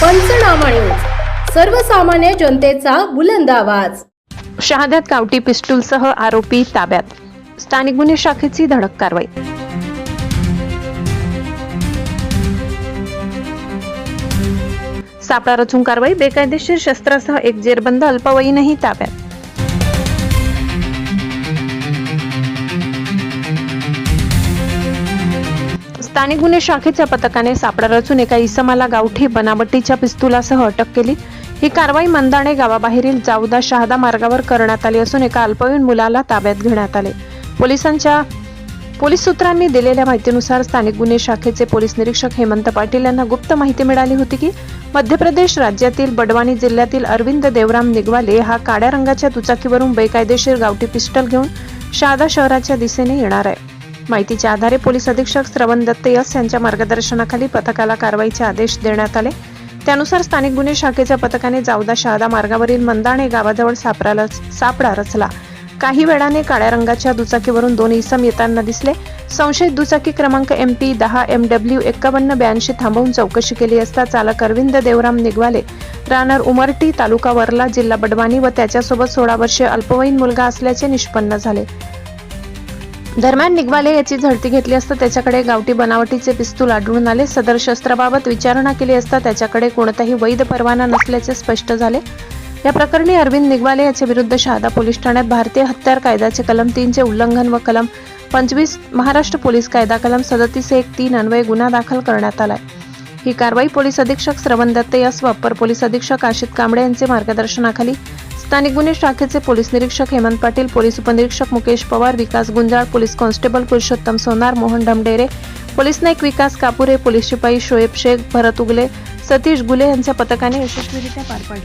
पंचनामा न्यूज, सर्वसामान्य जनतेचा बुलंद आवाज. शहाद्यात गावठी पिस्टूलसह आरोपी ताब्यात. स्थानिक गुन्हे शाखेची धडक कारवाई. सापळा रचून कारवाई. बेकायदेशीर शस्त्रासह एक जेरबंद अल्पवयीनही ताब्यात. स्थानिक गुन्हे शाखेच्या पथकाने सापळा रचून एका इसमाला गावठी बनावटीच्या पिस्तुलासह अटक केली. ही कारवाई मंदाणे गावाबाहेरील जावदा शहादा मार्गावर करण्यात आली असून एका अल्पवयीन मुलाला ताब्यात घेण्यात आले. पोलीस सूत्रांनी दिलेल्या माहितीनुसार स्थानिक गुन्हे शाखेचे पोलीस निरीक्षक हेमंत पाटील यांना गुप्त माहिती मिळाली होती की मध्य प्रदेश राज्यातील बडवानी जिल्ह्यातील अरविंद देवराम निगवाले हा काळ्या रंगाच्या दुचाकीवरून बेकायदेशीर गावठी पिस्टल घेऊन शहादा शहराच्या दिशेने येणार आहे. माहितीच्या आधारे पोलीस अधीक्षक श्रवण दत्त यस यांच्या मार्गदर्शनाखाली पथकाला कारवाईचे आदेश देण्यात आले. त्यानुसार स्थानिक गुन्हे शाखेच्या पथकाने जावदा शहादा मार्गावरील मंदाणे गावाजवळ सापळा रचला. काही वेळाने काळ्या रंगाच्या दुचाकीवरून दोन इसम येताना दिसले. संशयित दुचाकी क्रमांक MP 10 MW 5182 थांबवून चौकशी केली असता चालक अरविंद देवराम निगवाले राहणार उमरटी तालुका वर्ला जिल्हा बडवानी व त्याच्यासोबत 16 वर्षीय अल्पवयीन मुलगा असल्याचे निष्पन्न झाले. दरम्यान निगवाले याची झडती घेतली असता त्याच्याकडे गावठी बनावटीचे पिस्तूल आढळून आले. सदर शस्त्राबाबत विचारणा केली असता त्याच्याकडे कोणताही वैध परवाना नसल्याचे स्पष्ट झाले. या प्रकरणी अरविंद निगवाले याच्या विरुद्ध शहादा पोलीस ठाण्यात भारतीय हत्यार कायद्याचे कलम 3 चे उल्लंघन व कलम 25 महाराष्ट्र पोलीस कायदा कलम 37(1)(3) अन्वये गुन्हा दाखल करण्यात आलाय. ही कारवाई पोलीस अधीक्षक श्रवण दत्त यस व अप्पर पोलीस अधीक्षक आशित कांबळे यांचे मार्गदर्शनाखाली स्थानिक गुन्हे शाखेचे पोलीस निरीक्षक हेमंत पाटील, पोलीस उपनिरीक्षक मुकेश पवार, विकास गुंजाळ, पोलीस कॉन्स्टेबल पुरुषोत्तम सोनार, मोहन ढमडेरे, पोलीस नाईक विकास कापुरे, पोलीस शिपाई शोएब शेख, भरत उगले, सतीश गुले यांच्या पथकाने यशस्वीरित्या पार पाडली.